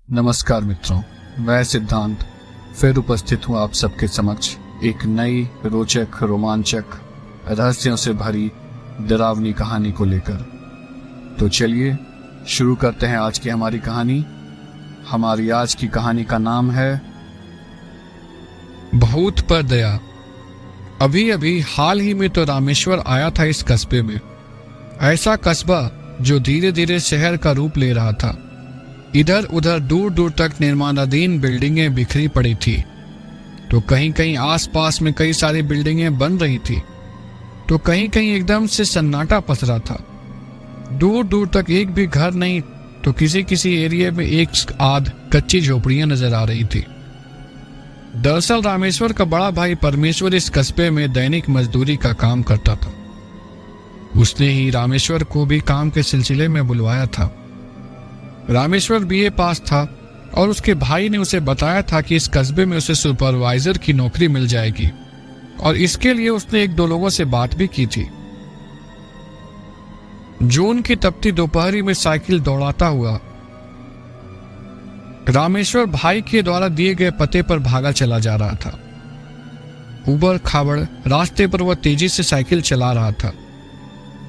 नमस्कार मित्रों, मैं सिद्धांत फिर उपस्थित हूँ आप सबके समक्ष एक नई रोचक, रोमांचक, रहस्यों से भरी डरावनी कहानी को लेकर। तो चलिए शुरू करते हैं आज की हमारी कहानी। हमारी आज की कहानी का नाम है भूत पर दया। अभी अभी हाल ही में तो रामेश्वर आया था इस कस्बे में। ऐसा कस्बा जो धीरे धीरे शहर का रूप ले रहा था। इधर उधर दूर दूर तक निर्माणाधीन बिल्डिंगें बिखरी पड़ी थी, तो कहीं कहीं आसपास में कई सारी बिल्डिंगें बन रही थी, तो कहीं कहीं एकदम से सन्नाटा पसरा था। दूर दूर तक एक भी घर नहीं, तो किसी किसी एरिया में एक आध कच्ची झोपड़ियां नजर आ रही थी। दरअसल रामेश्वर का बड़ा भाई परमेश्वर इस कस्बे में दैनिक मजदूरी का काम करता था। उसने ही रामेश्वर को भी काम के सिलसिले में बुलवाया था। रामेश्वर बीए पास था और उसके भाई ने उसे बताया था कि इस कस्बे में उसे सुपरवाइजर की नौकरी मिल जाएगी, और इसके लिए उसने एक दो लोगों से बात भी की थी। जून की तपती दोपहरी में साइकिल दौड़ाता हुआ रामेश्वर भाई के द्वारा दिए गए पते पर भागा चला जा रहा था। उबड़ खाबड़ रास्ते पर वह तेजी से साइकिल चला रहा था।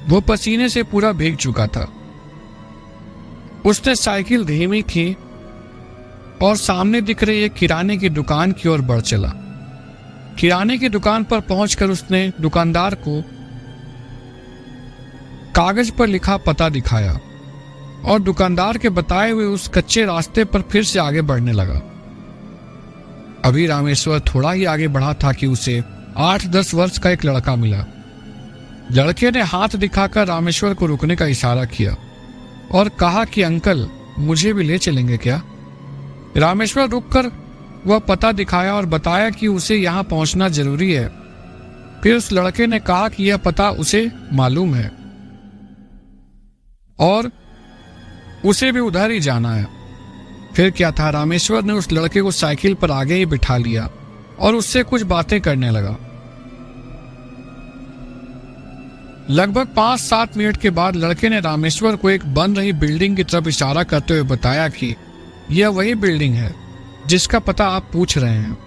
वह पसीने से पूरा भीग चुका था। उसने साइकिल धीमी की और सामने दिख रही एक किराने की दुकान की ओर बढ़ चला। किराने की दुकान पर पहुंचकर उसने दुकानदार को कागज पर लिखा पता दिखाया और दुकानदार के बताए हुए उस कच्चे रास्ते पर फिर से आगे बढ़ने लगा। अभी रामेश्वर थोड़ा ही आगे बढ़ा था कि उसे 8-10 वर्ष का एक लड़का मिला। लड़के ने हाथ दिखाकर रामेश्वर को रुकने का इशारा किया और कहा कि अंकल, मुझे भी ले चलेंगे क्या? रामेश्वर रुककर वह पता दिखाया और बताया कि उसे यहाँ पहुंचना जरूरी है। फिर उस लड़के ने कहा कि यह पता उसे मालूम है और उसे भी उधर ही जाना है। फिर क्या था, रामेश्वर ने उस लड़के को साइकिल पर आगे ही बिठा लिया और उससे कुछ बातें करने लगा। लगभग 5-7 मिनट के बाद लड़के ने रामेश्वर को एक बन रही बिल्डिंग की तरफ इशारा करते हुए बताया कि यह वही बिल्डिंग है जिसका पता आप पूछ रहे हैं।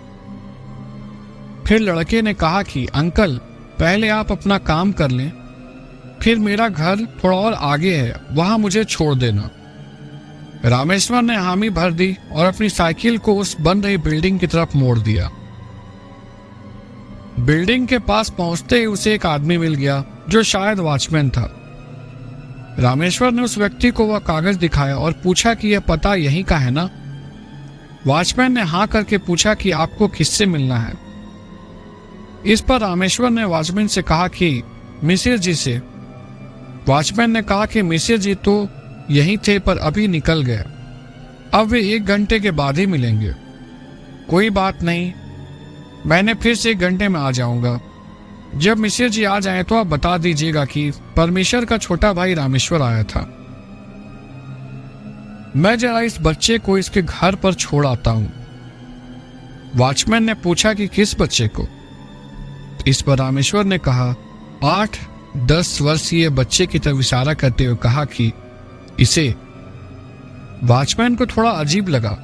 फिर लड़के ने कहा कि अंकल, पहले आप अपना काम कर लें, फिर मेरा घर थोड़ा और आगे है, वहां मुझे छोड़ देना। रामेश्वर ने हामी भर दी और अपनी साइकिल को उस बन रही बिल्डिंग की तरफ मोड़ दिया। बिल्डिंग के पास पहुंचते ही उसे एक आदमी मिल गया जो शायद वॉचमैन था। रामेश्वर ने उस व्यक्ति को वह कागज दिखाया और पूछा कि यह पता यहीं का है ना? वॉचमैन ने हाँ करके पूछा कि आपको किससे मिलना है? इस पर रामेश्वर ने वॉचमैन से कहा कि मिसिर जी से। वॉचमैन ने कहा कि मिसिर जी तो यहीं थे पर अभी निकल गए, अब वे 1 घंटे के बाद ही मिलेंगे। कोई बात नहीं, मैंने फिर से 1 घंटे में आ जाऊंगा। जब मिसिर जी आ जाएं तो आप बता दीजिएगा कि परमेश्वर का छोटा भाई रामेश्वर आया था। मैं जरा इस बच्चे को इसके घर पर छोड़ आता हूं। वॉचमैन ने पूछा कि किस बच्चे को? इस पर रामेश्वर ने कहा 8-10 वर्षीय बच्चे की तरफ इशारा करते हुए कहा कि इसे। वॉचमैन को थोड़ा अजीब लगा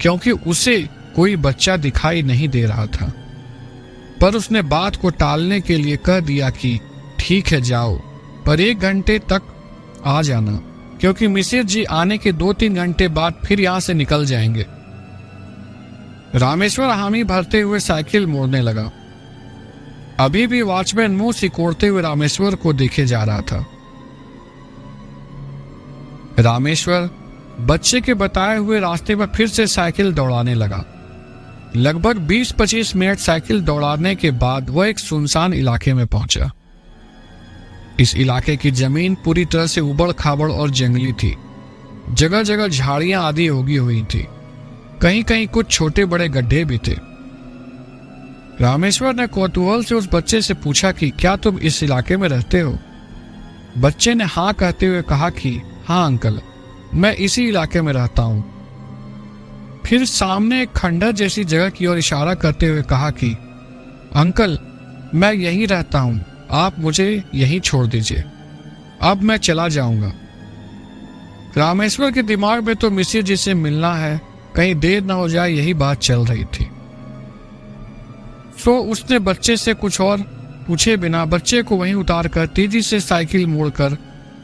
क्योंकि उसे कोई बच्चा दिखाई नहीं दे रहा था, पर उसने बात को टालने के लिए कह दिया कि ठीक है जाओ, पर 1 घंटे तक आ जाना, क्योंकि मिसिर जी आने के 2-3 घंटे बाद फिर यहां से निकल जाएंगे। रामेश्वर हामी भरते हुए साइकिल मोड़ने लगा। अभी भी वॉचमैन मुंह सिकोड़ते हुए रामेश्वर को देखे जा रहा था। रामेश्वर बच्चे के बताए हुए रास्ते पर फिर से साइकिल दौड़ाने लगा। लगभग 20-25 मिनट साइकिल दौड़ाने के बाद वह एक सुनसान इलाके में पहुंचा। इस इलाके की जमीन पूरी तरह से उबड़ खाबड़ और जंगली थी। जगह जगह झाड़ियां आदि उगी हुई थी, कहीं कहीं कुछ छोटे बड़े गड्ढे भी थे। रामेश्वर ने कौतूहल से उस बच्चे से पूछा कि क्या तुम इस इलाके में रहते हो? बच्चे ने हाँ कहते हुए कहा कि हाँ अंकल, मैं इसी इलाके में रहता हूं। फिर सामने एक खंडहर जैसी जगह की ओर इशारा करते हुए कहा कि अंकल, मैं यहीं रहता हूं, आप मुझे यहीं छोड़ दीजिए, अब मैं चला जाऊंगा। रामेश्वर के दिमाग में तो मिसिर जी से मिलना है, कहीं देर ना हो जाए, यही बात चल रही थी। तो उसने बच्चे से कुछ और पूछे बिना बच्चे को वहीं उतारकर तेजी से साइकिल मोड़कर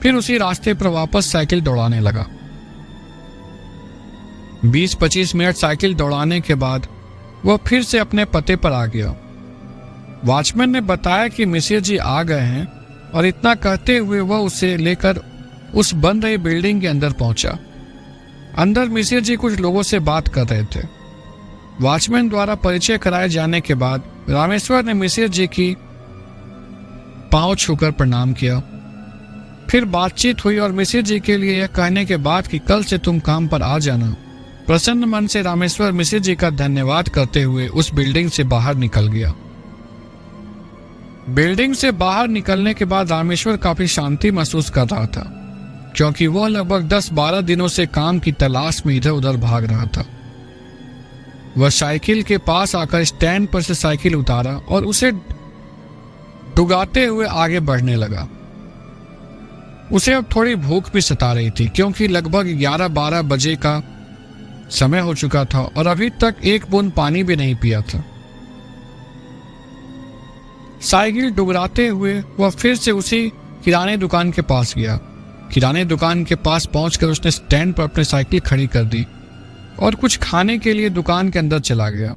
फिर उसी रास्ते पर वापस साइकिल दौड़ाने लगा। 20-25 मिनट साइकिल दौड़ाने के बाद वह फिर से अपने पते पर आ गया। वॉचमैन ने बताया कि मिसिर जी आ गए हैं और इतना कहते हुए वह उसे लेकर उस बन रही बिल्डिंग के अंदर पहुंचा। अंदर मिसिर जी कुछ लोगों से बात कर रहे थे। वॉचमैन द्वारा परिचय कराए जाने के बाद रामेश्वर ने मिसिर जी की पांव छूकर प्रणाम किया। फिर बातचीत हुई और मिसिर जी के लिए यह कहने के बाद कि कल से तुम काम पर आ जाना, प्रसन्न मन से रामेश्वर मिसिर जी का धन्यवाद करते हुए उस बिल्डिंग से बाहर निकल गया। बिल्डिंग से बाहर निकलने के बाद रामेश्वर काफी शांति महसूस कर रहा था, क्योंकि वह लगभग 10-12 दिनों से काम की तलाश में इधर उधर भाग रहा था। वह साइकिल के पास आकर स्टैंड पर से साइकिल उतारा और उसे डुगाते हुए आगे बढ़ने लगा। उसे अब थोड़ी भूख भी सता रही थी, क्योंकि लगभग 11-12 बजे का समय हो चुका था और अभी तक एक बूंद पानी भी नहीं पिया था। साइकिल डुगराते हुए वह फिर से उसी किराने दुकान के पास गया। किराने दुकान के पास पहुंचकर उसने स्टैंड पर अपनी साइकिल खड़ी कर दी और कुछ खाने के लिए दुकान के अंदर चला गया।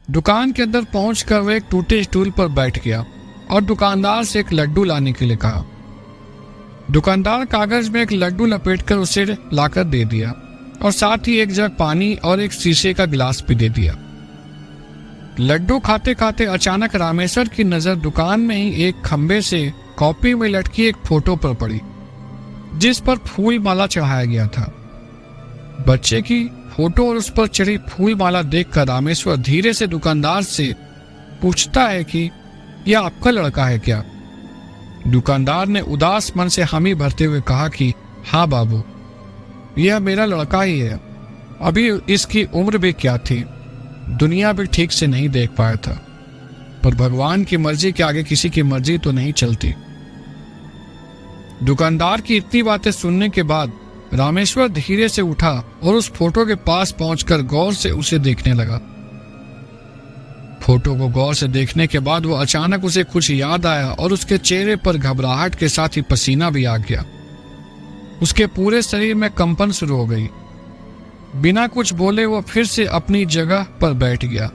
दुकान के अंदर पहुंचकर वह एक टूटे स्टूल पर बैठ गया और दुकानदार से एक लड्डू लाने के लिए कहा। दुकानदार कागज में एक लड्डू लपेटकर उसे लाकर दे दिया और साथ ही एक जग पानी और एक शीशे का गिलास भी दे दिया। लड्डू खाते खाते अचानक रामेश्वर की नजर दुकान में ही एक खंबे से कॉपी में लटकी एक फोटो पर पड़ी, जिस पर फूल माला चढ़ाया गया था। बच्चे की फोटो और उस पर चढ़ी फूल माला देखकर रामेश्वर धीरे से दुकानदार से पूछता है कि यह आपका लड़का है क्या? दुकानदार ने उदास मन से हामी भरते हुए कहा कि हाँ बाबू, यह मेरा लड़का ही है। अभी इसकी उम्र भी क्या थी, दुनिया भी ठीक से नहीं देख पाया था, पर भगवान की मर्जी के आगे किसी की मर्जी तो नहीं चलती। दुकानदार की इतनी बातें सुनने के बाद रामेश्वर धीरे से उठा और उस फोटो के पास पहुंचकर गौर से उसे देखने लगा। फोटो को गौर से देखने के बाद वो अचानक उसे कुछ याद आया और उसके चेहरे पर घबराहट के साथ ही पसीना भी आ गया। उसके पूरे शरीर में कंपन शुरू हो गई। बिना कुछ बोले वो फिर से अपनी जगह पर बैठ गया।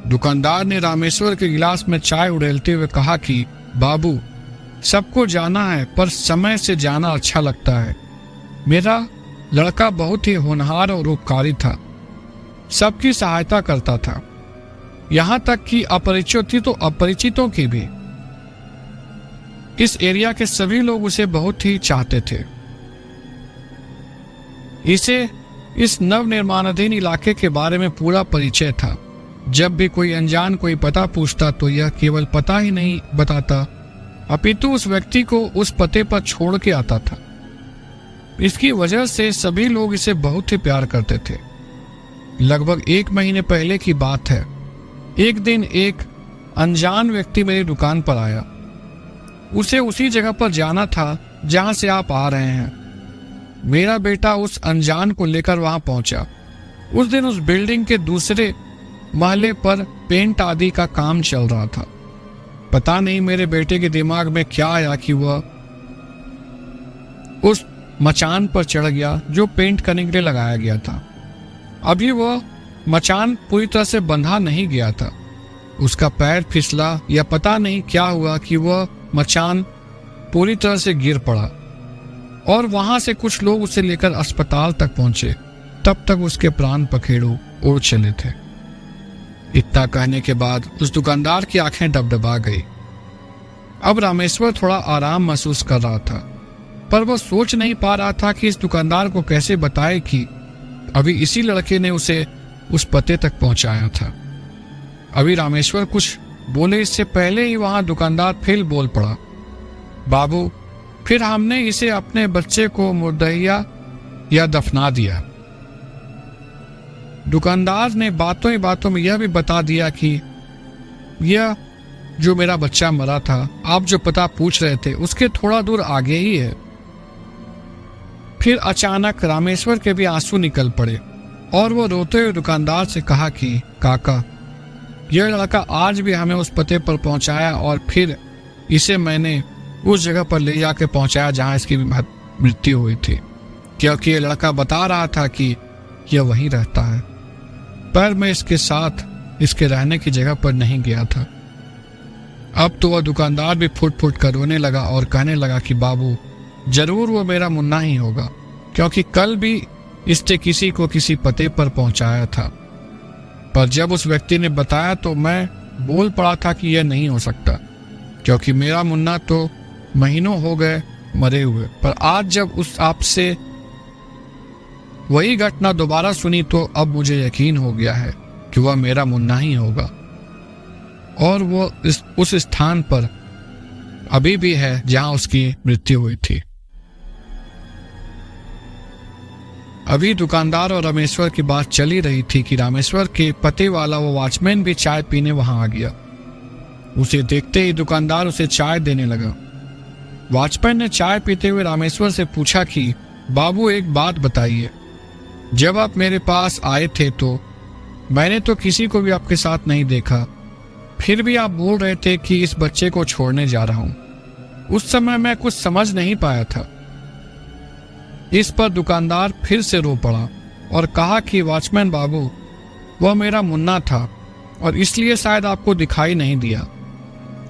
दुकानदार ने रामेश्वर के गिलास में चाय उड़ेलते हुए कहा कि बाबू, सबको जाना है पर समय से जाना अच्छा लगता है। मेरा लड़का बहुत ही होनहार और उपकारी था, सबकी सहायता करता था, यहां तक कि अपरिचित तो अपरिचितों की भी। इस एरिया के सभी लोग उसे बहुत ही चाहते थे। इसे इस नवनिर्माणाधीन इलाके के बारे में पूरा परिचय था। जब भी कोई अनजान कोई पता पूछता तो यह केवल पता ही नहीं बताता, अपितु उस व्यक्ति को उस पते पर छोड़ के आता था। इसकी वजह से सभी लोग इसे बहुत ही प्यार करते थे। लगभग 1 महीने पहले की बात है। एक दिन एक अनजान व्यक्ति मेरी दुकान पर आया। उसे उसी जगह पर जाना था जहां से आप आ रहे हैं। मेरा बेटा उस अनजान को लेकर वहां पहुंचा। उस दिन उस बिल्डिंग के दूसरे महले पर पेंट आदि का काम चल रहा था। पता नहीं मेरे बेटे के दिमाग में क्या आया कि वह उस मचान पर चढ़ गया जो पेंट करने के लिए लगाया गया था। अभी वह मचान पूरी तरह से बंधा नहीं गया था। उसका पैर फिसला या पता नहीं क्या हुआ कि वह मचान पूरी तरह से गिर पड़ा और वहां से कुछ लोग उसे लेकर अस्पताल तक पहुंचे। तब तक उसके प्राण पखेरु उड़ चले थे। इतना कहने के बाद उस दुकानदार की आंखें डबडबा गई। अब रामेश्वर थोड़ा आराम महसूस कर रहा था, पर वह सोच नहीं पा रहा था कि इस दुकानदार को कैसे बताए कि अभी इसी लड़के ने उसे उस पते तक पहुंचाया था। अभी रामेश्वर कुछ बोले इससे पहले ही वहां दुकानदार फिर बोल पड़ा, बाबू, फिर हमने इसे अपने बच्चे को मुर्दहिया या दफना दिया। दुकानदार ने बातों ही बातों में यह भी बता दिया कि यह जो मेरा बच्चा मरा था, आप जो पता पूछ रहे थे, उसके थोड़ा दूर आगे ही है। फिर अचानक रामेश्वर के भी आंसू निकल पड़े और वो रोते हुए दुकानदार से कहा कि काका, यह लड़का आज भी हमें उस पते पर पहुंचाया और फिर इसे मैंने उस जगह पर ले जाके पहुंचाया जहां इसकी मृत्यु हुई थी, क्योंकि ये लड़का बता रहा था कि यह वहीं रहता है। पर मैं इसके साथ इसके रहने की जगह पर नहीं गया था। अब तो वह दुकानदार भी फुट फुट कर रोने लगा और कहने लगा कि बाबू, जरूर वो मेरा मुन्ना ही होगा, क्योंकि कल भी इसने किसी को किसी पते पर पहुंचाया था। पर जब उस व्यक्ति ने बताया तो मैं बोल पड़ा था कि यह नहीं हो सकता, क्योंकि मेरा मुन्ना तो महीनों हो गए मरे हुए। पर आज जब उस आपसे वही घटना दोबारा सुनी तो अब मुझे यकीन हो गया है कि वह मेरा मुन्ना ही होगा, और वो उस स्थान पर अभी भी है जहां उसकी मृत्यु हुई थी। अभी दुकानदार और रामेश्वर की बात चली रही थी कि रामेश्वर के पते वाला वो वॉचमैन भी चाय पीने वहां आ गया। उसे देखते ही दुकानदार उसे चाय देने लगा। वॉचमैन ने चाय पीते हुए रामेश्वर से पूछा कि बाबू, एक बात बताइए, जब आप मेरे पास आए थे तो मैंने तो किसी को भी आपके साथ नहीं देखा, फिर भी आप बोल रहे थे कि इस बच्चे को छोड़ने जा रहा हूं। उस समय मैं कुछ समझ नहीं पाया था। इस पर दुकानदार फिर से रो पड़ा और कहा कि वॉचमैन बाबू, वह मेरा मुन्ना था और इसलिए शायद आपको दिखाई नहीं दिया।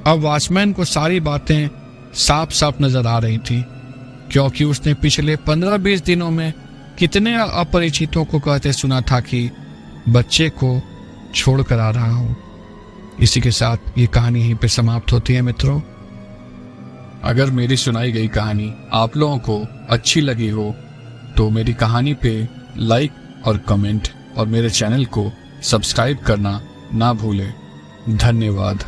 अब वॉचमैन को सारी बातें साफ साफ नजर आ रही थी, क्योंकि उसने पिछले 15-20 दिनों में कितने अपरिचितों को कहते सुना था कि बच्चे को छोड़ कर आ रहा हूं। इसी के साथ ये कहानी यहीं पे समाप्त होती है मित्रों। अगर मेरी सुनाई गई कहानी आप लोगों को अच्छी लगी हो तो मेरी कहानी पे लाइक और कमेंट और मेरे चैनल को सब्सक्राइब करना ना भूलें। धन्यवाद।